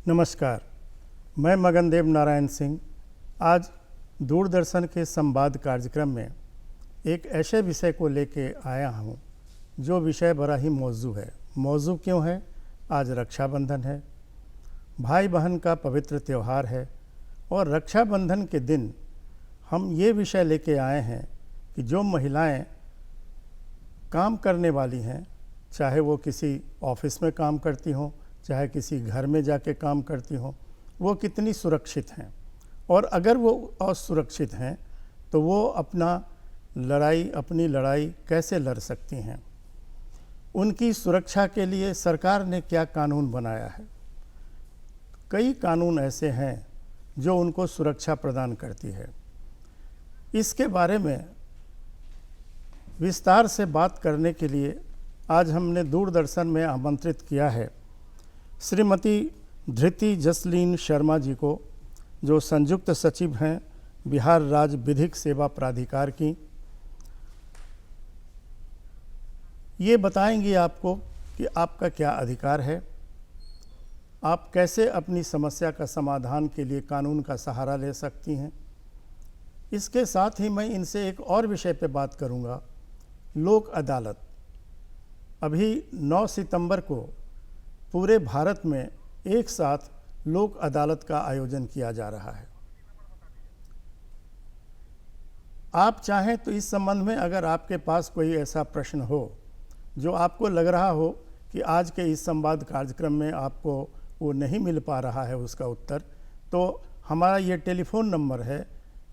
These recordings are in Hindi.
नमस्कार, मैं मगनदेव नारायण सिंह आज दूरदर्शन के संवाद कार्यक्रम में एक ऐसे विषय को लेके आया हूँ जो विषय बड़ा ही मौजू है। मौजू क्यों है? आज रक्षाबंधन है, भाई बहन का पवित्र त्यौहार है और रक्षाबंधन के दिन हम ये विषय लेके आए हैं कि जो महिलाएं काम करने वाली हैं, चाहे वो किसी ऑफिस में काम करती हों, चाहे किसी घर में जाके काम करती हों, वो कितनी सुरक्षित हैं, और अगर वो असुरक्षित हैं तो वो अपनी लड़ाई कैसे लड़ सकती हैं। उनकी सुरक्षा के लिए सरकार ने क्या कानून बनाया है। कई कानून ऐसे हैं जो उनको सुरक्षा प्रदान करती है। इसके बारे में विस्तार से बात करने के लिए आज हमने दूरदर्शन में आमंत्रित किया है श्रीमती धृति जसलीन शर्मा जी को, जो संयुक्त सचिव हैं बिहार राज्य विधिक सेवा प्राधिकार की। ये बताएंगी आपको कि आपका क्या अधिकार है, आप कैसे अपनी समस्या का समाधान के लिए कानून का सहारा ले सकती हैं। इसके साथ ही मैं इनसे एक और विषय पे बात करूंगा, लोक अदालत। अभी 9 सितंबर को पूरे भारत में एक साथ लोक अदालत का आयोजन किया जा रहा है। आप चाहें तो इस संबंध में अगर आपके पास कोई ऐसा प्रश्न हो जो आपको लग रहा हो कि आज के इस संवाद कार्यक्रम में आपको वो नहीं मिल पा रहा है उसका उत्तर, तो हमारा ये टेलीफोन नंबर है,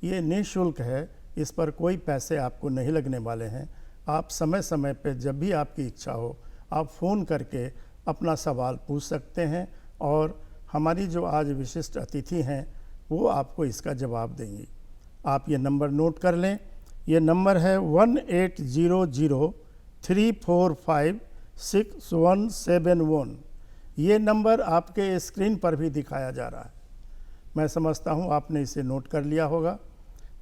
ये निःशुल्क है, इस पर कोई पैसे आपको नहीं लगने वाले हैं। आप समय समय पर जब भी आपकी इच्छा हो आप फ़ोन करके अपना सवाल पूछ सकते हैं और हमारी जो आज विशिष्ट अतिथि हैं वो आपको इसका जवाब देंगी। आप ये नंबर नोट कर लें, ये नंबर है 1800-345-6171। ये नंबर आपके स्क्रीन पर भी दिखाया जा रहा है। मैं समझता हूँ आपने इसे नोट कर लिया होगा।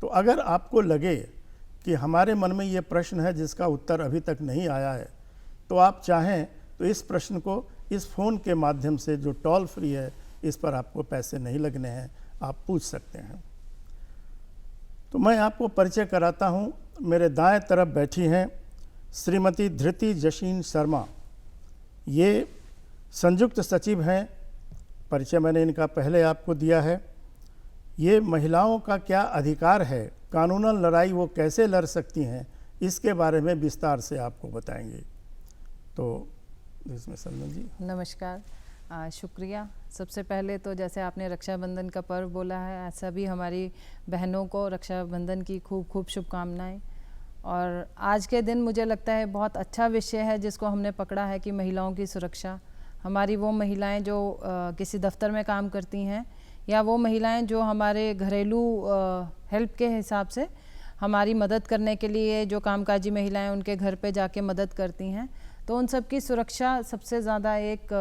तो अगर आपको लगे कि हमारे मन में ये प्रश्न है जिसका उत्तर अभी तक नहीं आया है, तो आप चाहें तो इस प्रश्न को इस फ़ोन के माध्यम से, जो टोल फ्री है, इस पर आपको पैसे नहीं लगने हैं, आप पूछ सकते हैं। तो मैं आपको परिचय कराता हूँ। मेरे दाएं तरफ बैठी हैं श्रीमती धृति जसलीन शर्मा, ये संयुक्त सचिव हैं। परिचय मैंने इनका पहले आपको दिया है। ये महिलाओं का क्या अधिकार है, कानूनन लड़ाई वो कैसे लड़ सकती हैं, इसके बारे में विस्तार से आपको बताएंगे। तो इसमें सलमान जी नमस्कार, शुक्रिया। सबसे पहले तो जैसे आपने रक्षाबंधन का पर्व बोला है, ऐसा भी हमारी बहनों को रक्षाबंधन की खूब खूब शुभकामनाएं। और आज के दिन मुझे लगता है बहुत अच्छा विषय है जिसको हमने पकड़ा है कि महिलाओं की सुरक्षा। हमारी वो महिलाएं जो किसी दफ्तर में काम करती हैं, या वो महिलाएं जो हमारे घरेलू हेल्प के हिसाब से हमारी मदद करने के लिए, जो कामकाजी महिलाएं उनके घर पे जाके मदद करती हैं, तो उन सब की सुरक्षा सबसे ज़्यादा एक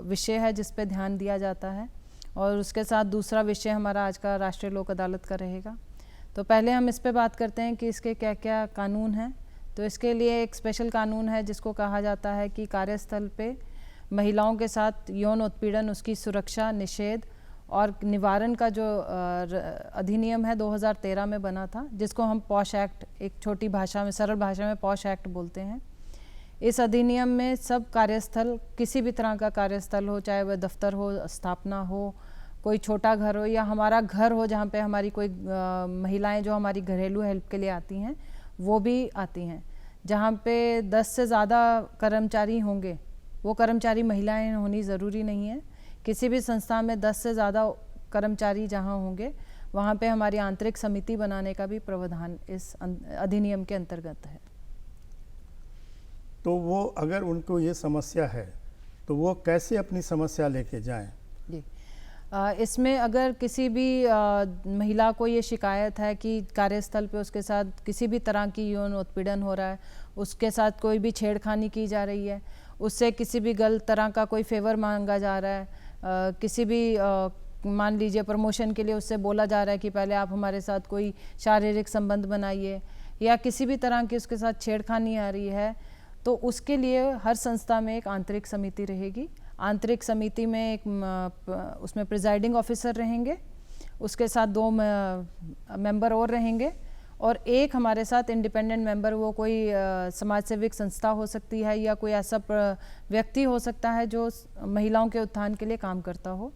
विषय है जिस पे ध्यान दिया जाता है। और उसके साथ दूसरा विषय हमारा आज का राष्ट्रीय लोक अदालत का रहेगा। तो पहले हम इस पे बात करते हैं कि इसके क्या क्या कानून हैं। तो इसके लिए एक स्पेशल कानून है जिसको कहा जाता है कि कार्यस्थल पे महिलाओं के साथ यौन उत्पीड़न, उसकी सुरक्षा, निषेध और निवारण का जो अधिनियम है 2013 में बना था, जिसको हम पॉश एक्ट, एक छोटी भाषा में, सरल भाषा में पॉश एक्ट बोलते हैं। इस अधिनियम में सब कार्यस्थल, किसी भी तरह का कार्यस्थल हो, चाहे वह दफ्तर हो, स्थापना हो, कोई छोटा घर हो, या हमारा घर हो जहाँ पे हमारी कोई महिलाएं जो हमारी घरेलू हेल्प के लिए आती हैं वो भी आती हैं। जहाँ पे 10 से ज़्यादा कर्मचारी होंगे, वो कर्मचारी महिलाएं होनी ज़रूरी नहीं है। किसी भी संस्था में 10 से ज़्यादा कर्मचारी जहाँ होंगे वहाँ पे हमारी आंतरिक समिति बनाने का भी प्रावधान इस अधिनियम के अंतर्गत है। तो वो अगर उनको ये समस्या है तो वो कैसे अपनी समस्या लेके जाएं? जी, इसमें अगर किसी भी महिला को ये शिकायत है कि कार्यस्थल पे उसके साथ किसी भी तरह की यौन उत्पीड़न हो रहा है, उसके साथ कोई भी छेड़खानी की जा रही है, उससे किसी भी गलत तरह का कोई फेवर मांगा जा रहा है, किसी भी मान लीजिए प्रमोशन के लिए उससे बोला जा रहा है कि पहले आप हमारे साथ कोई शारीरिक संबंध बनाइए, या किसी भी तरह की उसके साथ छेड़खानी आ रही है, तो उसके लिए हर संस्था में एक आंतरिक समिति रहेगी। आंतरिक समिति में एक उसमें प्रिजाइडिंग ऑफिसर रहेंगे, उसके साथ 2 मेंबर और रहेंगे, और एक हमारे साथ इंडिपेंडेंट मेंबर, वो कोई समाज सेविक संस्था हो सकती है या कोई ऐसा व्यक्ति हो सकता है जो महिलाओं के उत्थान के लिए काम करता हो,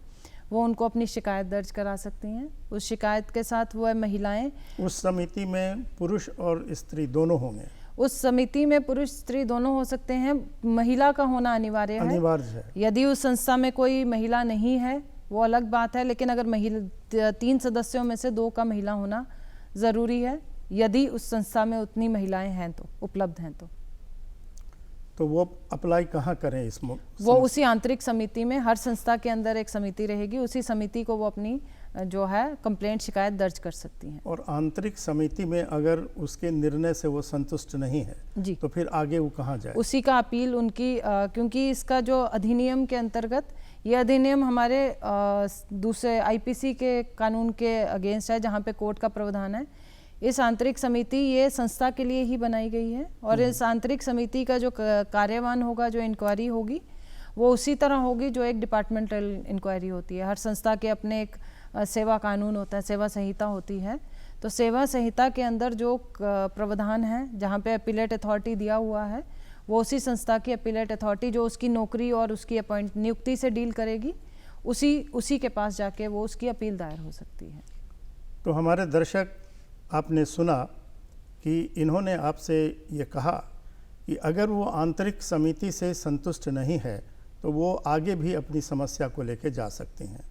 वो उनको अपनी शिकायत दर्ज करा सकती हैं। उस शिकायत के साथ वह महिलाएं, उस समिति में पुरुष और स्त्री दोनों होंगे? उस समिति में पुरुष स्त्री दोनों हो सकते हैं, महिला का होना अनिवार्य है। यदि उस संस्था में कोई महिला नहीं है वो अलग बात है, लेकिन अगर 3 सदस्यों में से 2 का महिला होना ज़रूरी है, यदि उस संस्था में उतनी महिलाएं हैं तो, उपलब्ध हैं तो वो अप्लाई कहाँ करें इस वो उसी आंतरिक समिति में, हर संस्था के अंदर एक समिति रहेगी, उसी समिति को वो अपनी जो है कंप्लेंट शिकायत दर्ज कर सकती हैं। और आंतरिक समिति में अगर उसके निर्णय से वो संतुष्ट नहीं है जी, तो फिर आगे वो कहाँ जाए? उसी का अपील उनकी, क्योंकि इसका जो अधिनियम के अंतर्गत, ये अधिनियम हमारे दूसरे आईपीसी के कानून के अगेंस्ट है, जहाँ पे कोर्ट का प्रावधान है। इस आंतरिक समिति ये संस्था के लिए ही बनाई गई है, और इस आंतरिक समिति का जो कार्यवान होगा, जो इंक्वायरी होगी, वो उसी तरह होगी जो एक डिपार्टमेंटल इंक्वायरी होती है। हर संस्था के अपने एक सेवा कानून होता है, सेवा संहिता होती है। तो सेवा संहिता के अंदर जो प्रावधान है, जहाँ पे अपीलेट अथॉरिटी दिया हुआ है, वो उसी संस्था की अपीलेट अथॉरिटी जो उसकी नौकरी और उसकी नियुक्ति से डील करेगी, उसी के पास जाके वो उसकी अपील दायर हो सकती है। तो हमारे दर्शक, आपने सुना कि इन्होंने आपसे ये कहा कि अगर वो आंतरिक समिति से संतुष्ट नहीं है तो वो आगे भी अपनी समस्या को लेकर जा सकती हैं।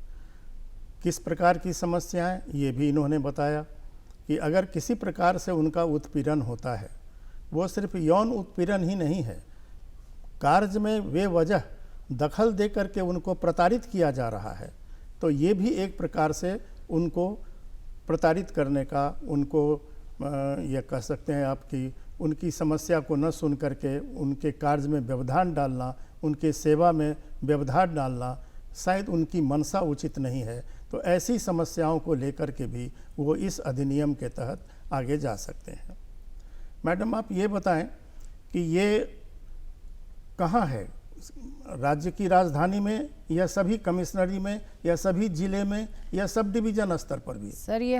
किस प्रकार की समस्याएं, ये भी इन्होंने बताया कि अगर किसी प्रकार से उनका उत्पीड़न होता है, वो सिर्फ यौन उत्पीड़न ही नहीं है, कार्य में बेवजह दखल दे करके उनको प्रताड़ित किया जा रहा है, तो ये भी एक प्रकार से उनको प्रताड़ित करने का, उनको यह कह सकते हैं आप कि उनकी समस्या को न सुन करके उनके कार्य में व्यवधान डालना, उनके सेवा में व्यवधान डालना शायद उनकी मनसा उचित नहीं है। तो ऐसी समस्याओं को लेकर के भी वो इस अधिनियम के तहत आगे जा सकते हैं। मैडम, आप ये बताएं कि ये कहाँ है, राज्य की राजधानी में या सभी कमिश्नरी में या सभी जिले में या सब डिवीजन स्तर पर भी? सर, ये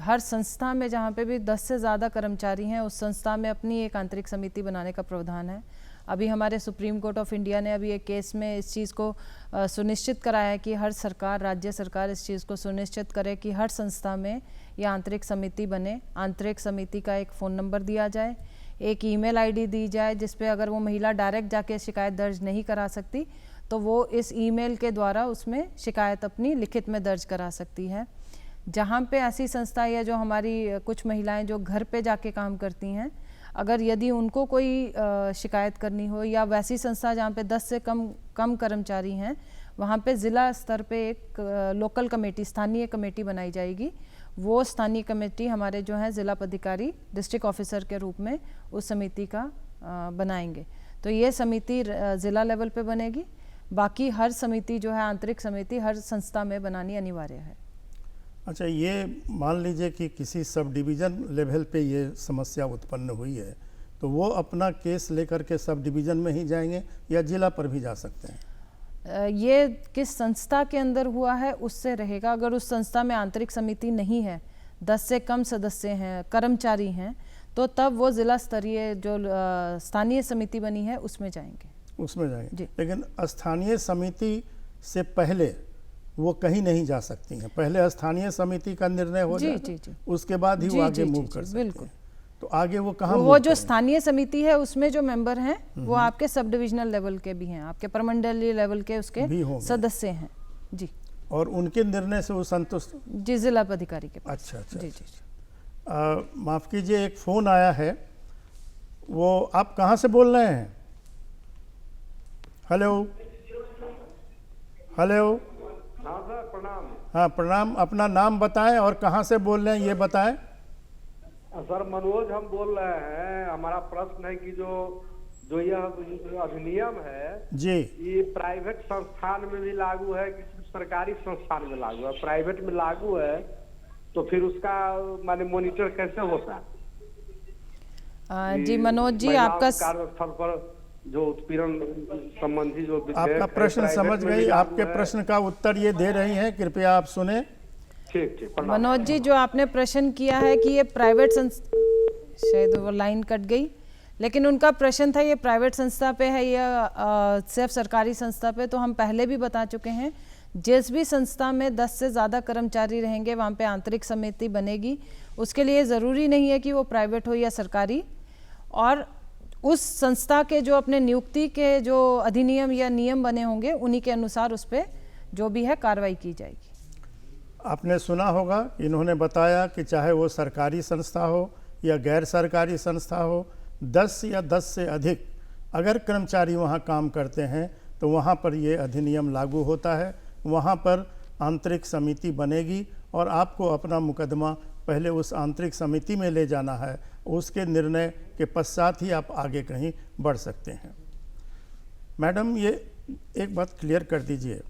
हर संस्था में जहाँ पे भी 10 से ज़्यादा कर्मचारी हैं, उस संस्था में अपनी एक आंतरिक समिति बनाने का प्रावधान है। अभी हमारे सुप्रीम कोर्ट ऑफ इंडिया ने अभी एक केस में इस चीज़ को सुनिश्चित कराया है कि हर सरकार, राज्य सरकार इस चीज़ को सुनिश्चित करे कि हर संस्था में ये आंतरिक समिति बने। आंतरिक समिति का एक फ़ोन नंबर दिया जाए, एक ईमेल आईडी दी जाए, जिस पे अगर वो महिला डायरेक्ट जाके शिकायत दर्ज नहीं करा सकती तो वो इस ईमेल के द्वारा उसमें शिकायत अपनी लिखित में दर्ज करा सकती है। जहाँ पे ऐसी संस्था या जो हमारी कुछ महिलाएं जो घर पे जाके काम करती हैं, अगर यदि उनको कोई शिकायत करनी हो, या वैसी संस्था जहाँ पे 10 से कम कर्मचारी हैं, वहाँ पे ज़िला स्तर पे एक लोकल कमेटी, स्थानीय कमेटी बनाई जाएगी। वो स्थानीय कमेटी हमारे जो हैं ज़िला पदाधिकारी, डिस्ट्रिक्ट ऑफिसर के रूप में उस समिति का बनाएंगे। तो ये समिति ज़िला लेवल पे बनेगी। बाकी हर समिति जो है, आंतरिक समिति हर संस्था में बनानी अनिवार्य है। अच्छा, ये मान लीजिए कि किसी सब डिवीज़न लेवल पे ये समस्या उत्पन्न हुई है, तो वो अपना केस लेकर के सब डिवीज़न में ही जाएंगे या जिला पर भी जा सकते हैं? ये किस संस्था के अंदर हुआ है उससे रहेगा। अगर उस संस्था में आंतरिक समिति नहीं है, 10 से कम सदस्य हैं, कर्मचारी हैं, तो तब वो जिला स्तरीय जो स्थानीय समिति बनी है उसमें जाएंगे। लेकिन स्थानीय समिति से पहले वो कहीं नहीं जा सकती हैं, पहले स्थानीय समिति का निर्णय हो जाए, उसके बाद ही वो आगे मूव कर सकते हैं। तो आगे वो कहाँ, वो जो स्थानीय समिति है उसमें जो मेंबर हैं वो आपके सब डिविजनल लेवल के भी हैं, आपके प्रमंडलीय लेवल के उसके सदस्य हैं जी। और उनके निर्णय से वो संतुष्ट? जी, जिला पदाधिकारी के पास। अच्छा। जी जी। माफ़ कीजिए, एक फ़ोन आया है, वो आप कहाँ से बोल रहे हैं? हेलो। हाँ सर, प्रणाम। हाँ प्रणाम, अपना नाम बताएं और कहाँ से बोल रहे हैं ये बताएं। सर, मनोज हम बोल रहे हैं। हमारा प्रश्न है कि जो यह अधिनियम है जी, ये प्राइवेट संस्थान में भी लागू है कि सिर्फ सरकारी संस्थान में लागू है? प्राइवेट में लागू है तो फिर उसका माने मॉनिटर कैसे होता है? जी मनोज जी, आपका कार्यस्थल पर जो उत्पीड़न संबंधी जो आपका विधेयक है, प्रश्न प्राइवेट समझ में भी गई। लागू आपके है। प्रश्न का उत्तर ये दे रही हैं, कृपया आप सुने। ठीक ठीक, प्रणाम। मनोज जी, जो आपने प्रश्न किया है कि ये प्राइवेट संस्था, शायद वो लाइन कट गई, लेकिन उनका प्रश्न था ये प्राइवेट संस्था पे है या सिर्फ सरकारी संस्था पे। तो हम पहले भी बता चुके हैं, जिस भी संस्था में 10 से ज़्यादा कर्मचारी रहेंगे वहाँ पे आंतरिक समिति बनेगी। उसके लिए ज़रूरी नहीं है कि वो प्राइवेट हो या सरकारी, और उस संस्था के जो अपने नियुक्ति के जो अधिनियम या नियम बने होंगे उन्हीं के अनुसार उस पर जो भी है कार्रवाई की जाएगी। आपने सुना होगा, इन्होंने बताया कि चाहे वो सरकारी संस्था हो या गैर सरकारी संस्था हो, 10 या 10 से अधिक अगर कर्मचारी वहाँ काम करते हैं तो वहाँ पर ये अधिनियम लागू होता है। वहाँ पर आंतरिक समिति बनेगी और आपको अपना मुकदमा पहले उस आंतरिक समिति में ले जाना है। उसके निर्णय के पश्चात ही आप आगे कहीं बढ़ सकते हैं। मैडम, ये एक बात क्लियर कर दीजिए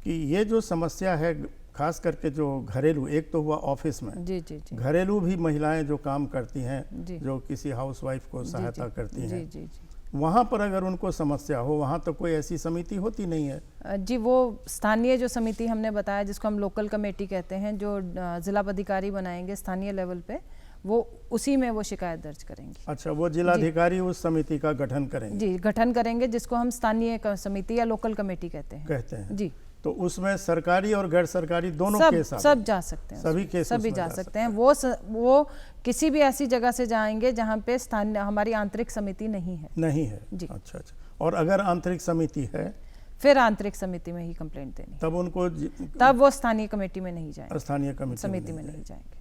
कि ये जो समस्या है, खास करके जो घरेलू, एक तो हुआ ऑफिस में, जी जी जी घरेलू भी महिलाएं जो काम करती हैं, जी। जो किसी हाउसवाइफ को सहायता करती जी हैं, जी जी वहाँ पर अगर उनको समस्या हो, वहाँ तो कोई ऐसी समिति होती नहीं है। जी, वो स्थानीय जो समिति हमने बताया जिसको हम लोकल कमेटी कहते हैं, जो जिला पदाधिकारी बनाएंगे स्थानीय लेवल पे, वो उसी में वो शिकायत दर्ज करेंगे। अच्छा, वो जिलाधिकारी उस समिति का गठन करेंगे? जी, गठन करेंगे, जिसको हम स्थानीय समिति या लोकल कमेटी कहते हैं। जी, तो उसमें सरकारी और गैर सरकारी दोनों केस सब जा सकते हैं, सभी केस सभी जा सकते हैं। वो किसी भी ऐसी जगह से जाएंगे जहाँ पे स्थानीय हमारी आंतरिक समिति नहीं है। नहीं है जी। अच्छा अच्छा। और अगर आंतरिक समिति है फिर आंतरिक समिति में ही कंप्लेंट देनी, तब उनको तब वो स्थानीय कमेटी में नहीं जाएंगे, स्थानीय समिति में नहीं जाएंगे।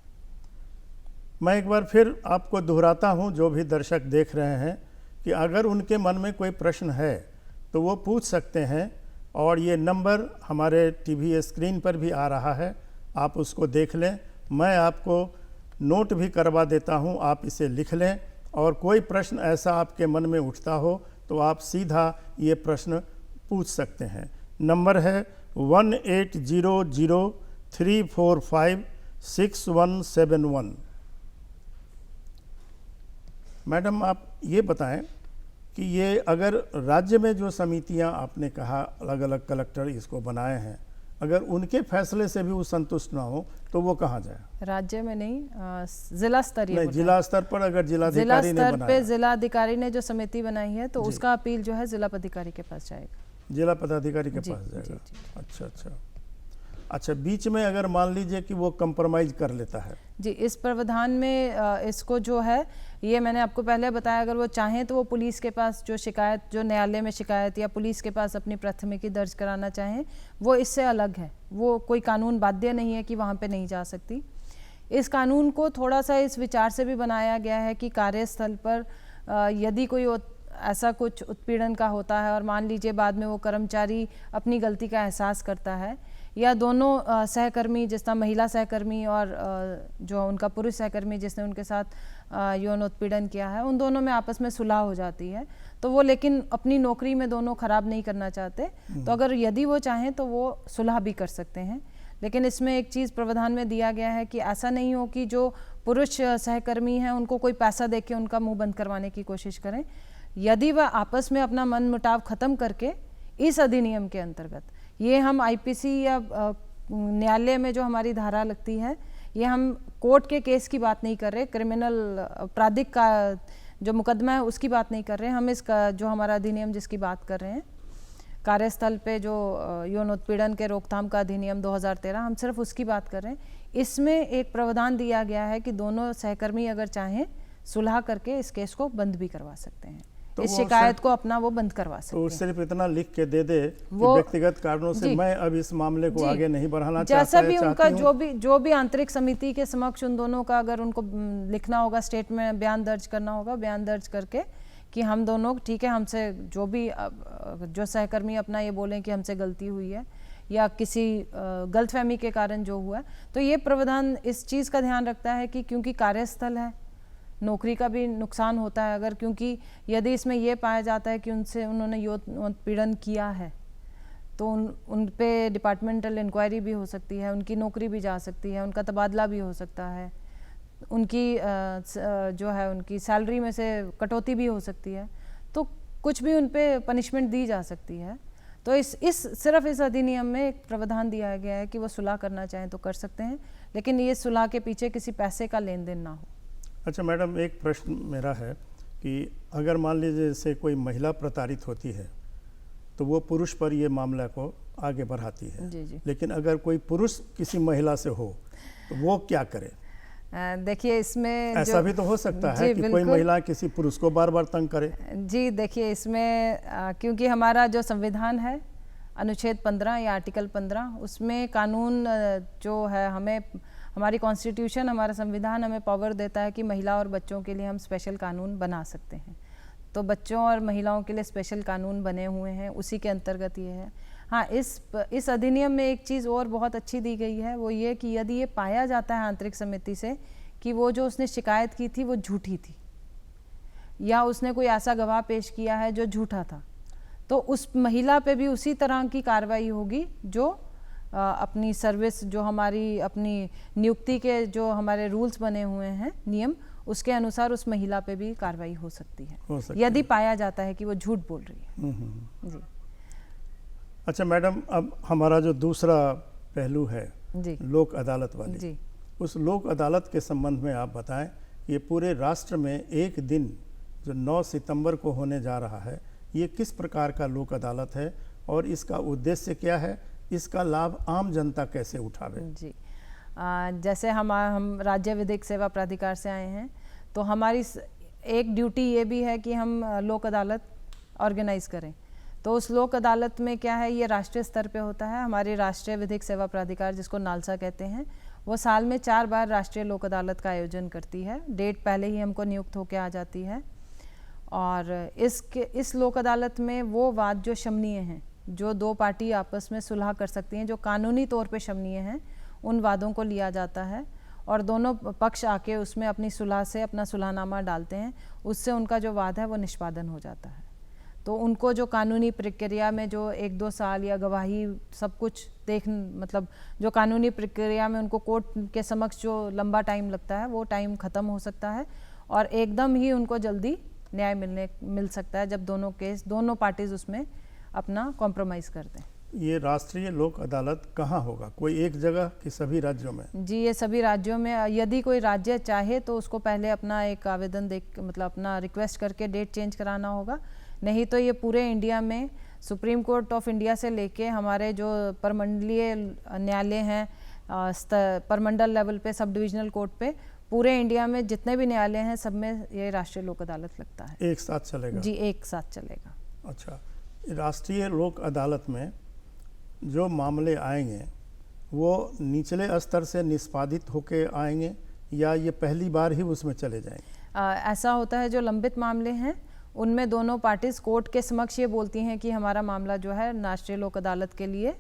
मैं एक बार फिर आपको दोहराता हूं, जो भी दर्शक देख रहे हैं, कि अगर उनके मन में कोई प्रश्न है तो वो पूछ सकते हैं, और ये नंबर हमारे टीवी स्क्रीन पर भी आ रहा है, आप उसको देख लें। मैं आपको नोट भी करवा देता हूं, आप इसे लिख लें, और कोई प्रश्न ऐसा आपके मन में उठता हो तो आप सीधा ये प्रश्न पूछ सकते हैं। नंबर है 1800-345-6171। मैडम, आप ये बताएं कि ये अगर राज्य में जो समितियां आपने कहा अलग अलग कलेक्टर इसको बनाए हैं, अगर उनके फैसले से भी वो संतुष्ट ना हो तो वो कहाँ जाए? राज्य में नहीं, जिला स्तरीय नहीं, जिला स्तर पर अगर जिलाधिकारी ने बनाया, पे जिलाधिकारी ने जो समिति बनाई है तो उसका अपील जो है जिला पदाधिकारी के पास जाएगा। जिला पदाधिकारी के जी, पास जाएगा। जी, जी। अच्छा अच्छा अच्छा। बीच में अगर मान लीजिए कि वो कंप्रोमाइज कर लेता है? जी, इस प्रावधान में इसको जो है, ये मैंने आपको पहले बताया, अगर वो चाहें तो वो पुलिस के पास जो शिकायत, जो न्यायालय में शिकायत या पुलिस के पास अपनी प्राथमिकी दर्ज कराना चाहें, वो इससे अलग है। वो कोई कानून बाध्य नहीं है कि वहाँ पे नहीं जा सकती। इस कानून को थोड़ा सा इस विचार से भी बनाया गया है कि कार्यस्थल पर यदि कोई ऐसा कुछ उत्पीड़न का होता है और मान लीजिए बाद में वो कर्मचारी अपनी गलती का एहसास करता है, या दोनों सहकर्मी, जिस तरह महिला सहकर्मी और जो उनका पुरुष सहकर्मी जिसने उनके साथ यौन उत्पीड़न किया है, उन दोनों में आपस में सुलह हो जाती है, तो वो लेकिन अपनी नौकरी में दोनों खराब नहीं करना चाहते, तो अगर यदि वो चाहें तो वो सुलह भी कर सकते हैं। लेकिन इसमें एक चीज़ प्रावधान में दिया गया है कि ऐसा नहीं हो कि जो पुरुष सहकर्मी हैं उनको कोई पैसा दे के उनका मुँह बंद करवाने की कोशिश करें। यदि वह आपस में अपना मन मुटाव ख़त्म करके इस अधिनियम के अंतर्गत, ये हम आईपीसी या न्यायालय में जो हमारी धारा लगती है, ये हम कोर्ट के केस की बात नहीं कर रहे, क्रिमिनल आपराधिक का जो मुकदमा है उसकी बात नहीं कर रहे हैं, हम इसका जो हमारा अधिनियम जिसकी बात कर रहे हैं, कार्यस्थल पे जो यौन उत्पीड़न के रोकथाम का अधिनियम 2013, हम सिर्फ उसकी बात कर रहे हैं। इसमें एक प्रावधान दिया गया है कि दोनों सहकर्मी अगर चाहें सुलह करके इस केस को बंद भी करवा सकते हैं, तो इस शिकायत को अपना वो बंद करवा सकते हैं। तो सिर्फ इतना लिख के दे दे कि व्यक्तिगत कारणों से मैं अब इस मामले को आगे नहीं बढ़ाना चाहता, जैसा भी उनका जो भी आंतरिक समिति के समक्ष उन दोनों का अगर उनको लिखना होगा, स्टेट में बयान दर्ज करना होगा, बयान दर्ज करके कि हम दोनों ठीक है, हमसे जो भी जो सहकर्मी अपना ये बोलें कि हमसे गलती हुई है या किसी गलतफहमी के कारण जो हुआ है, तो ये प्रावधान इस चीज़ का ध्यान रखता है कि क्योंकि कार्यस्थल है, नौकरी का भी नुकसान होता है अगर, क्योंकि यदि इसमें यह पाया जाता है कि उन्होंने यौन उत्पीड़न किया है तो उन पे डिपार्टमेंटल इंक्वायरी भी हो सकती है, उनकी नौकरी भी जा सकती है, उनका तबादला भी हो सकता है, उनकी जो है उनकी सैलरी में से कटौती भी हो सकती है। तो कुछ भी उन पे पनिशमेंट दी जा सकती है। तो सिर्फ इस अधिनियम में एक प्रावधान दिया गया है कि वो सुलह करना चाहें तो कर सकते हैं, लेकिन ये सुलह के पीछे किसी पैसे का लेन देन ना हो। अच्छा मैडम, एक प्रश्न मेरा है कि अगर मान लीजिए जैसे कोई महिला प्रताड़ित होती है तो वो पुरुष पर ये मामला को आगे बढ़ाती है। जी जी। लेकिन अगर कोई पुरुष किसी महिला से हो तो वो क्या करे? देखिए इसमें ऐसा भी तो हो सकता है कि कोई महिला किसी पुरुष को बार बार तंग करे। जी देखिए इसमें क्योंकि हमारा जो संविधान है अनुच्छेद 15 या आर्टिकल 15, उसमें कानून जो है हमें, हमारी कॉन्स्टिट्यूशन, हमारा संविधान हमें पावर देता है कि महिला और बच्चों के लिए हम स्पेशल कानून बना सकते हैं। तो बच्चों और महिलाओं के लिए स्पेशल कानून बने हुए हैं, उसी के अंतर्गत ये है। हाँ, इस अधिनियम में एक चीज़ और बहुत अच्छी दी गई है, वो ये कि यदि ये पाया जाता है आंतरिक समिति से कि वो जो उसने शिकायत की थी वो झूठी थी, या उसने कोई ऐसा गवाह पेश किया है जो झूठा था, तो उस महिला पे भी उसी तरह की कार्रवाई होगी जो अपनी सर्विस, जो हमारी अपनी नियुक्ति के जो हमारे रूल्स बने हुए हैं, नियम, उसके अनुसार उस महिला पे भी कार्रवाई हो सकती है यदि पाया जाता है कि वो झूठ बोल रही है। जी। अच्छा मैडम, अब हमारा जो दूसरा पहलू है जी, लोक अदालत वाली जी, उस लोक अदालत के संबंध में आप बताएं। ये पूरे राष्ट्र में एक दिन जो 9 सितंबर को होने जा रहा है, ये किस प्रकार का लोक अदालत है और इसका उद्देश्य क्या है? इसका लाभ आम जनता कैसे उठावे? जी। जैसे हम राज्य विधिक सेवा प्राधिकार से आए हैं, तो हमारी एक ड्यूटी ये भी है कि हम लोक अदालत ऑर्गेनाइज करें। तो उस लोक अदालत में क्या है, ये राष्ट्रीय स्तर पे होता है। हमारी राष्ट्रीय विधिक सेवा प्राधिकार, जिसको नालसा कहते हैं, वो साल में 4 बार राष्ट्रीय लोक अदालत का आयोजन करती है। डेट पहले ही हमको नियुक्त होकर आ जाती है। और इस लोक अदालत में वो वाद जो शमनीय हैं, जो 2 पार्टी आपस में सुलह कर सकती हैं, जो कानूनी तौर पे शमनीय हैं, उन वादों को लिया जाता है और दोनों पक्ष आके उसमें अपनी सुलह से अपना सुलहनामा डालते हैं। उससे उनका जो वाद है वो निष्पादन हो जाता है। तो उनको जो कानूनी प्रक्रिया में जो 1-2 साल या गवाही सब कुछ मतलब जो कानूनी प्रक्रिया में उनको कोर्ट के समक्ष जो लंबा टाइम लगता है, वो टाइम ख़त्म हो सकता है और एकदम ही उनको जल्दी न्याय मिल सकता है जब दोनों पार्टीज उसमें अपना कॉम्प्रोमाइज़ कर दें। ये राष्ट्रीय लोक अदालत कहाँ होगा? कोई एक जगह कि सभी राज्यों में? जी, ये सभी राज्यों में। यदि कोई राज्य चाहे तो उसको पहले अपना एक आवेदन मतलब अपना रिक्वेस्ट करके डेट चेंज कराना होगा। नहीं तो ये पूरे इंडिया में सुप्रीम कोर्ट ऑफ इंडिया से लेके हमारे जो परमंडलीय न्यायालय हैं, परमंडल लेवल पे, सब डिविजनल कोर्ट पे, पूरे इंडिया में जितने भी न्यायालय हैं सब में ये राष्ट्रीय लोक अदालत लगता है। एक साथ चलेगा? जी, एक साथ चलेगा। अच्छा, राष्ट्रीय लोक अदालत में जो मामले आएंगे वो निचले स्तर से निष्पादित होके आएंगे या ये पहली बार ही उसमें चले जाएंगे? ऐसा होता है, जो लंबित मामले हैं उनमें दोनों पार्टीज कोर्ट के समक्ष ये बोलती हैं कि हमारा मामला जो है राष्ट्रीय लोक अदालत के लिए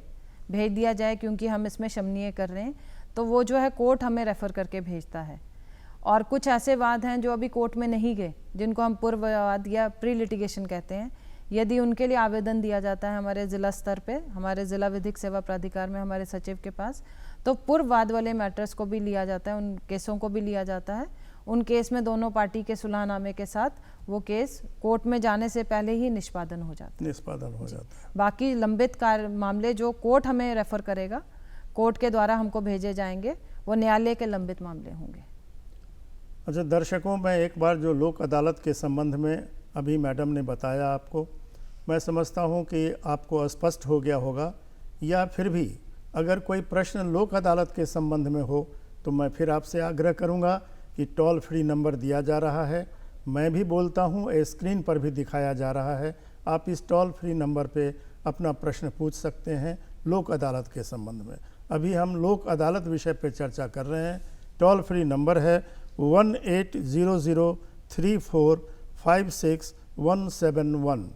भेज दिया जाए क्योंकि हम इसमें शमनीय कर रहे हैं। तो वो जो है कोर्ट हमें रेफ़र करके भेजता है। और कुछ ऐसे वाद हैं जो अभी कोर्ट में नहीं गए, जिनको हम पूर्व वाद या प्री लिटिगेशन कहते हैं। यदि उनके लिए आवेदन दिया जाता है हमारे ज़िला स्तर पे, हमारे ज़िला विधिक सेवा प्राधिकार में, हमारे सचिव के पास, तो पूर्व वाद वाले मैटर्स को भी लिया जाता है, उन केसों को भी लिया जाता है। उन केस में दोनों पार्टी के सुलहनामे के साथ वो केस कोर्ट में जाने से पहले ही निष्पादन हो जाता है। बाकी लंबित मामले जो कोर्ट हमें रेफ़र करेगा, कोर्ट के द्वारा हमको भेजे जाएंगे, वो न्यायालय के लंबित मामले होंगे। अच्छा दर्शकों, मैं एक बार जो लोक अदालत के संबंध में अभी मैडम ने बताया आपको, मैं समझता हूं कि आपको स्पष्ट हो गया होगा, या फिर भी अगर कोई प्रश्न लोक अदालत के संबंध में हो तो मैं फिर आपसे आग्रह करूंगा कि टोल फ्री नंबर दिया जा रहा है, मैं भी बोलता हूं, स्क्रीन पर भी दिखाया जा रहा है। आप इस टोल फ्री नंबर पे अपना प्रश्न पूछ सकते हैं लोक अदालत के संबंध में। अभी हम लोक अदालत विषय पे चर्चा कर रहे हैं। टोल फ्री नंबर है 180034567171।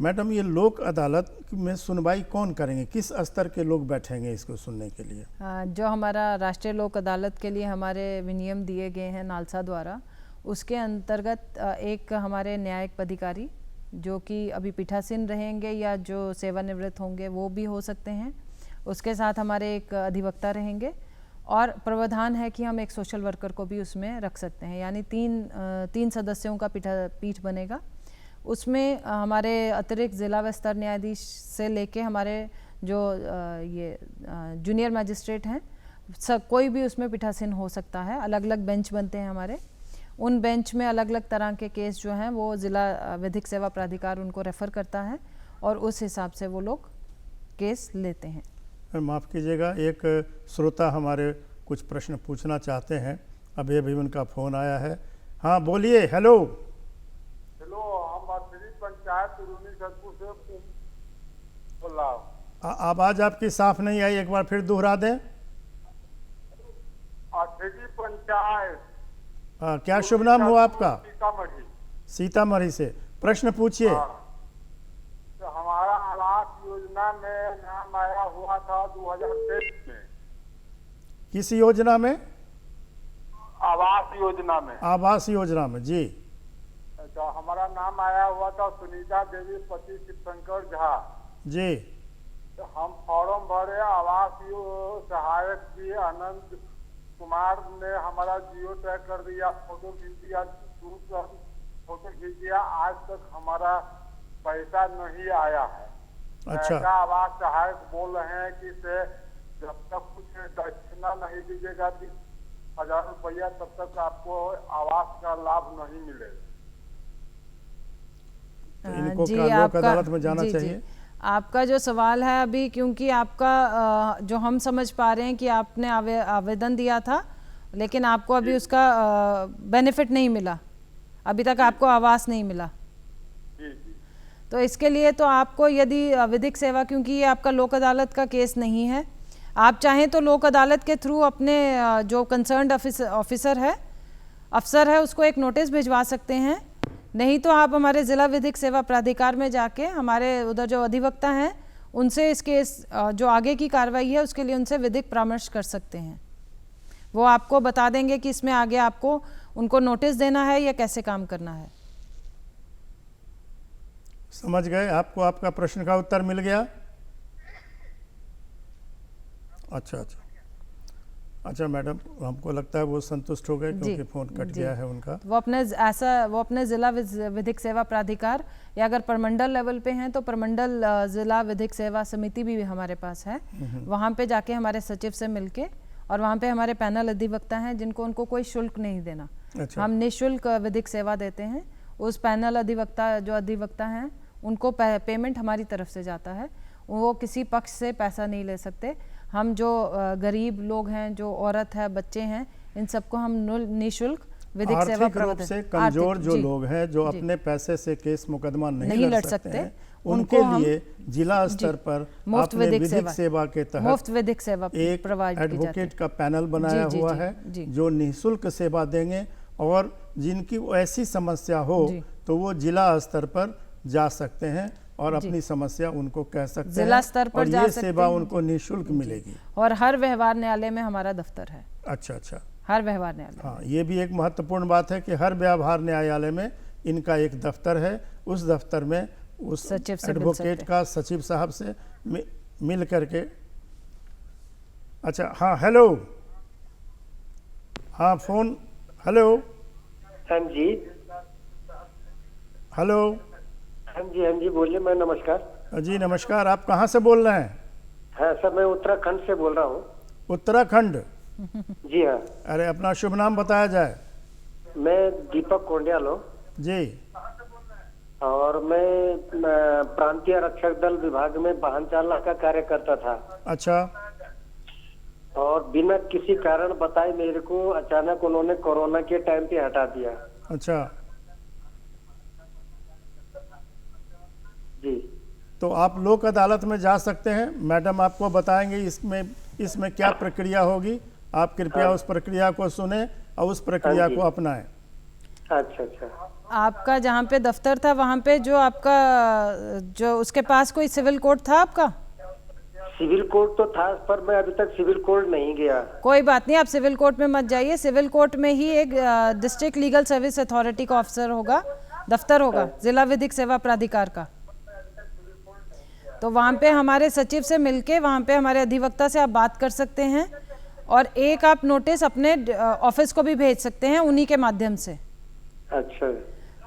मैडम, ये लोक अदालत में सुनवाई कौन करेंगे? किस स्तर के लोग बैठेंगे इसको सुनने के लिए? जो हमारा राष्ट्रीय लोक अदालत के लिए हमारे विनियम दिए गए हैं नालसा द्वारा, उसके अंतर्गत एक हमारे न्यायिक अधिकारी जो कि अभी पीठासीन रहेंगे या जो सेवानिवृत्त होंगे वो भी हो सकते हैं। उसके साथ हमारे एक अधिवक्ता रहेंगे और प्रावधान है कि हम एक सोशल वर्कर को भी उसमें रख सकते हैं। यानी तीन सदस्यों का पीठ बनेगा। उसमें हमारे अतिरिक्त ज़िला व स्तर न्यायाधीश से लेके हमारे जो ये जूनियर मजिस्ट्रेट हैं, सब कोई भी उसमें पीठासीन हो सकता है। अलग अलग बेंच बनते हैं हमारे, उन बेंच में अलग अलग तरह के केस जो हैं वो ज़िला विधिक सेवा प्राधिकार उनको रेफ़र करता है और उस हिसाब से वो लोग केस लेते हैं। माफ़ कीजिएगा, एक श्रोता हमारे कुछ प्रश्न पूछना चाहते हैं, अभी अभी उनका फ़ोन आया है। हाँ बोलिए। हेलो। हेलो, हम अथरी पंचायत रूनी सतपुर से बोल रहा हूँ। आवाज़ आपकी साफ नहीं आई, एक बार फिर दोहरा दें। अथरी पंचायत। क्या शुभ नाम हुआ आपका? सीतामढ़ी। सीतामढ़ी से। प्रश्न पूछिए। तो हमारा आवास योजना में नाम आया हुआ था 2023 में। किस योजना में? आवास योजना में। आवास योजना में, जी। तो हमारा नाम आया हुआ था सुनीता देवी पति शिवशंकर झा जी। तो हम फॉर्म भरे, आवास सहायक जी आनंद कुमार ने हमारा जियो टैग कर दिया, फोटो खींच दिया, फोटो खींच दिया, आज तक हमारा पैसा नहीं आया है। अच्छा। ऐसा आवास सहायक बोल रहे हैं कि से जब तक कुछ दक्षिणा नहीं दीजिएगा 30,000 रुपया, तब तक आपको आवास का लाभ नहीं मिलेगा। तो इनको क्या लोक अदालत में जाना चाहिए? आपका जो सवाल है अभी, क्योंकि आपका जो हम समझ पा रहे हैं कि आपने आवेदन दिया था लेकिन आपको अभी उसका बेनिफिट नहीं मिला, अभी तक आपको आवास नहीं मिला। तो इसके लिए तो आपको यदि विधिक सेवा, क्योंकि ये आपका लोक अदालत का केस नहीं है, आप चाहें तो लोक अदालत के थ्रू अपने जो कंसर्न्ड ऑफिसर है, अफसर है, उसको एक नोटिस भिजवा सकते हैं। नहीं तो आप हमारे ज़िला विधिक सेवा प्राधिकार में जाके हमारे उधर जो अधिवक्ता हैं उनसे इस केस जो आगे की कार्रवाई है उसके लिए उनसे विधिक परामर्श कर सकते हैं। वो आपको बता देंगे कि इसमें आगे आपको उनको नोटिस देना है या कैसे काम करना है। समझ गए? आपको आपका प्रश्न का उत्तर मिल गया? अच्छा अच्छा अच्छा मैडम, हमको लगता है वो संतुष्ट हो गए क्योंकि फ़ोन कट गया है उनका। वो अपने ज़िला विधिक सेवा प्राधिकार या अगर प्रमंडल लेवल पे हैं तो प्रमंडल ज़िला विधिक सेवा समिति भी हमारे पास है, वहाँ पे जाके हमारे सचिव से मिलके, और वहाँ पे हमारे पैनल अधिवक्ता हैं जिनको उनको कोई शुल्क नहीं देना। अच्छा। हम निःशुल्क विधिक सेवा देते हैं। उस पैनल अधिवक्ता हैं उनको पेमेंट हमारी तरफ से जाता है, वो किसी पक्ष से पैसा नहीं ले सकते। हम जो गरीब लोग हैं, जो औरत है, बच्चे हैं, इन सबको हम निःशुल्क विधिक सेवा आर्थिक रूप से कमजोर जो लोग हैं, जो अपने पैसे से केस मुकदमा नहीं लड़ सकते हैं, उनके लिए जिला स्तर पर मुफ्त विधिक सेवा के तहत मुफ्त विधिक सेवा एक एडवोकेट का पैनल बनाया हुआ है जो निःशुल्क सेवा देंगे, और जिनकी ऐसी समस्या हो तो वो जिला स्तर पर जा सकते हैं और अपनी समस्या उनको कह सकते हैं, जिला स्तर पर और जा ये सकते सेवा हैं। उनको निःशुल्क मिलेगी। और हर व्यवहार न्यायालय में हमारा दफ्तर है। अच्छा अच्छा। हर व्यवहार न्यायालय। हाँ, ये भी एक महत्वपूर्ण बात है कि हर व्यवहार न्यायालय में इनका एक दफ्तर है। उस दफ्तर में उस सचिव से एडवोकेट का सचिव साहब से मिल करके। अच्छा हाँ, हेलो। हाँ फोन। हेलो। हाँ जी। हेलो। हाँ जी बोलिए। मैं नमस्कार। जी नमस्कार। आप कहाँ से बोल रहे हैं? हाँ सर, मैं उत्तराखंड से बोल रहा हूँ। उत्तराखंड? जी हाँ। अरे अपना शुभ नाम बताया जाए। मैं दीपक कोंडियाल हूँ जी। और मैं प्रांतीय रक्षक दल विभाग में वाहन चालक का कार्य करता था। अच्छा। और बिना किसी कारण बताए मेरे को अचानक उन्होंने कोरोना के टाइम पे हटा दिया। अच्छा। जी। तो आप लोक अदालत में जा सकते हैं, मैडम आपको बताएंगे इसमें क्या प्रक्रिया होगी। आप कृपया उस प्रक्रिया को सुने और उस प्रक्रिया को अपनाएं। अच्छा अच्छा। आपका जहाँ पे दफ्तर था वहाँ पे जो आपका जो उसके पास कोई सिविल कोर्ट था आपका? सिविल कोर्ट तो था, पर मैं अभी तक सिविल कोर्ट नहीं गया। कोई बात नहीं, आप सिविल कोर्ट में मत जाइए। सिविल कोर्ट में ही एक डिस्ट्रिक्ट लीगल सर्विस अथॉरिटी का ऑफिसर होगा, दफ्तर होगा जिला विधिक सेवा प्राधिकार का। तो वहाँ पे हमारे सचिव से मिलके, वहाँ पे हमारे अधिवक्ता से आप बात कर सकते हैं, और एक आप नोटिस अपने ऑफिस को भी भेज सकते हैं उन्हीं के माध्यम से। अच्छा।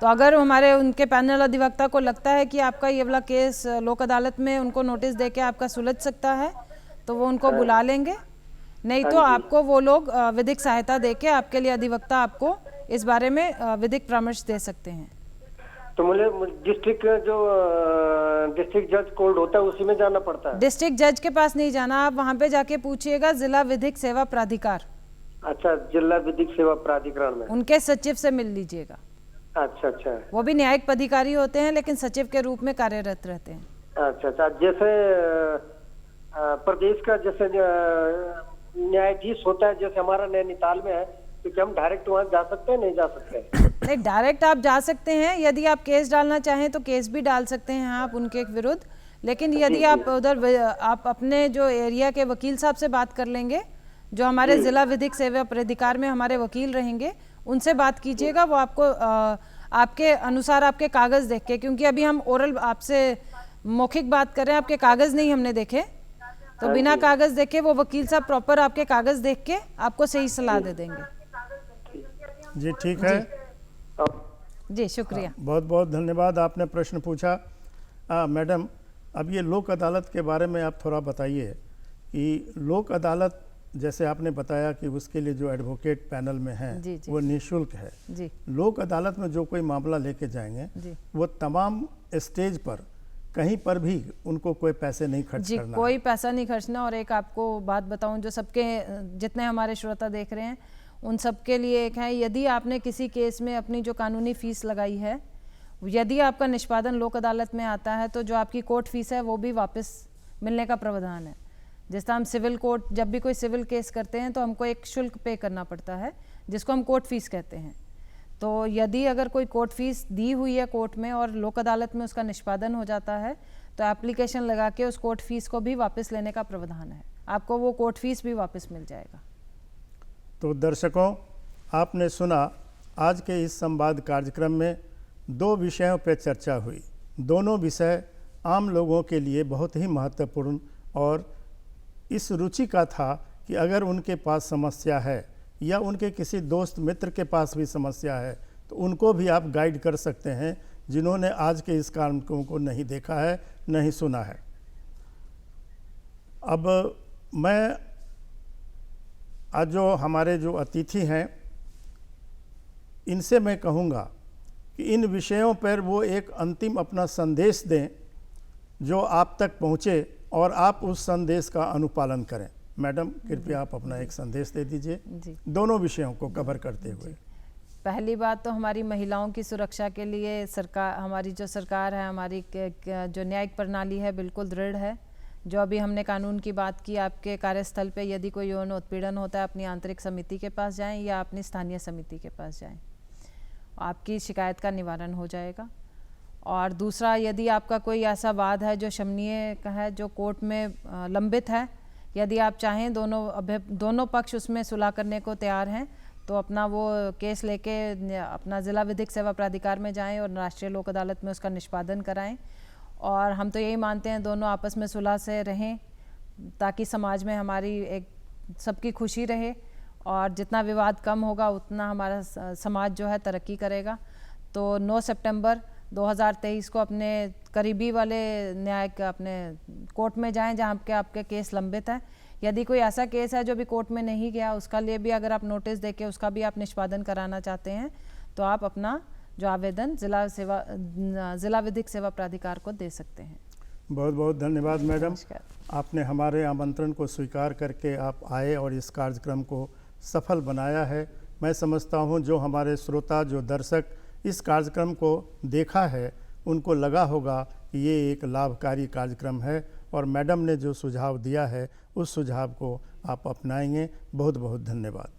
तो अगर हमारे उनके पैनल अधिवक्ता को लगता है कि आपका ये वाला केस लोक अदालत में उनको नोटिस दे के आपका सुलझ सकता है तो वो उनको बुला लेंगे, नहीं तो आपको वो लोग विधिक सहायता दे के आपके लिए अधिवक्ता आपको इस बारे में विधिक परामर्श दे सकते हैं। तो मुझे डिस्ट्रिक्ट डिस्ट्रिक्ट जज कोर्ट होता है उसी में जाना पड़ता है? डिस्ट्रिक्ट जज के पास नहीं जाना, आप वहाँ पे जाके पूछिएगा जिला विधिक सेवा प्राधिकार। अच्छा, जिला विधिक सेवा प्राधिकरण में उनके सचिव से मिल लीजिएगा। अच्छा अच्छा वो भी न्यायिक पदाधिकारी होते हैं लेकिन सचिव के रूप में कार्यरत रहते हैं। अच्छा अच्छा। जैसे प्रदेश का जैसे न्यायाधीश होता है, जैसे हमारा नैनीताल में है, तो क्या हम डायरेक्ट वहाँ जा सकते हैं? नहीं जा सकते? नहीं, डायरेक्ट आप जा सकते हैं। यदि आप केस डालना चाहें तो केस भी डाल सकते हैं आप उनके विरुद्ध, लेकिन यदि आप उधर आप अपने जो एरिया के वकील साहब से बात कर लेंगे, जो हमारे जिला विधिक सेवा प्राधिकार में हमारे वकील रहेंगे, उनसे बात कीजिएगा। वो आपको आपके अनुसार आपके कागज़ देख के, क्योंकि अभी हम ओरल आपसे मौखिक बात कर रहे हैं, आपके कागज़ नहीं हमने देखे, तो बिना कागज़ देखे वो वकील साहब प्रॉपर आपके कागज़ देख के आपको सही सलाह दे देंगे। जी ठीक है जी, शुक्रिया। बहुत बहुत धन्यवाद, आपने प्रश्न पूछा। मैडम, अब ये लोक अदालत के बारे में आप थोड़ा बताइए कि लोक अदालत जैसे आपने बताया कि उसके लिए जो एडवोकेट पैनल में हैं जी, जी। वो निःशुल्क है। जी लोक अदालत में जो कोई मामला लेके जाएंगे जी वो तमाम स्टेज पर कहीं पर भी उनको कोई पैसे नहीं खर्च जी, करना कोई है। पैसा नहीं खर्चना। और एक आपको बात बताऊं जो सबके जितने हमारे श्रोता देख रहे हैं उन सबके लिए एक है, यदि आपने किसी केस में अपनी जो कानूनी फीस लगाई है, यदि आपका निष्पादन लोक अदालत में आता है तो जो आपकी कोर्ट फीस है वो भी वापस मिलने का प्रावधान है। जिस तरह हम सिविल कोर्ट, जब भी कोई सिविल केस करते हैं तो हमको एक शुल्क पे करना पड़ता है जिसको हम कोर्ट फीस कहते हैं। तो यदि अगर कोई कोर्ट फीस दी हुई है कोर्ट में और लोक अदालत में उसका निष्पादन हो जाता है तो एप्लीकेशन लगा के उस कोर्ट फीस को भी वापस लेने का प्रावधान है, आपको वो कोर्ट फीस भी वापस मिल जाएगा। तो दर्शकों, आपने सुना आज के इस संवाद कार्यक्रम में 2 विषयों पर चर्चा हुई। दोनों विषय आम लोगों के लिए बहुत ही महत्वपूर्ण और इस रुचि का था कि अगर उनके पास समस्या है या उनके किसी दोस्त मित्र के पास भी समस्या है तो उनको भी आप गाइड कर सकते हैं, जिन्होंने आज के इस कार्यक्रम को नहीं देखा है, नहीं सुना है। अब मैं आज जो हमारे जो अतिथि हैं इनसे मैं कहूँगा कि इन विषयों पर वो एक अंतिम अपना संदेश दें जो आप तक पहुँचे और आप उस संदेश का अनुपालन करें। मैडम, कृपया आप अपना एक संदेश दे दीजिए जी, दोनों विषयों को कवर करते हुए। पहली बात तो हमारी महिलाओं की सुरक्षा के लिए सरकार, हमारी जो सरकार है, हमारी जो न्यायिक प्रणाली है बिल्कुल दृढ़ है। जो अभी हमने कानून की बात की, आपके कार्यस्थल पे यदि कोई यौन उत्पीड़न होता है अपनी आंतरिक समिति के पास जाएं या अपनी स्थानीय समिति के पास जाएं, आपकी शिकायत का निवारण हो जाएगा। और दूसरा, यदि आपका कोई ऐसा वाद है जो शमनीय का है, जो कोर्ट में लंबित है, यदि आप चाहें दोनों पक्ष उसमें सुलह करने को तैयार हैं तो अपना वो केस लेके अपना जिला विधिक सेवा प्राधिकार में जाएं और राष्ट्रीय लोक अदालत में उसका निष्पादन कराएं। और हम तो यही मानते हैं दोनों आपस में सुलह से रहें ताकि समाज में हमारी एक सबकी खुशी रहे और जितना विवाद कम होगा उतना हमारा समाज जो है तरक्की करेगा। तो 9 सितंबर 2023 को अपने करीबी वाले न्यायिक अपने कोर्ट में जाएं जहां पे आपके केस लंबित है। यदि कोई ऐसा केस है जो भी कोर्ट में नहीं गया, उसका लिए भी अगर आप नोटिस देके उसका भी आप निष्पादन कराना चाहते हैं तो आप अपना जो आवेदन जिला विधिक सेवा प्राधिकार को दे सकते हैं। बहुत बहुत धन्यवाद मैडम, नमस्कार। आपने हमारे आमंत्रण को स्वीकार करके आप आए और इस कार्यक्रम को सफल बनाया है। मैं समझता हूं जो हमारे श्रोता, जो दर्शक इस कार्यक्रम को देखा है उनको लगा होगा कि ये एक लाभकारी कार्यक्रम है और मैडम ने जो सुझाव दिया है उस सुझाव को आप अपनाएंगे। बहुत बहुत धन्यवाद।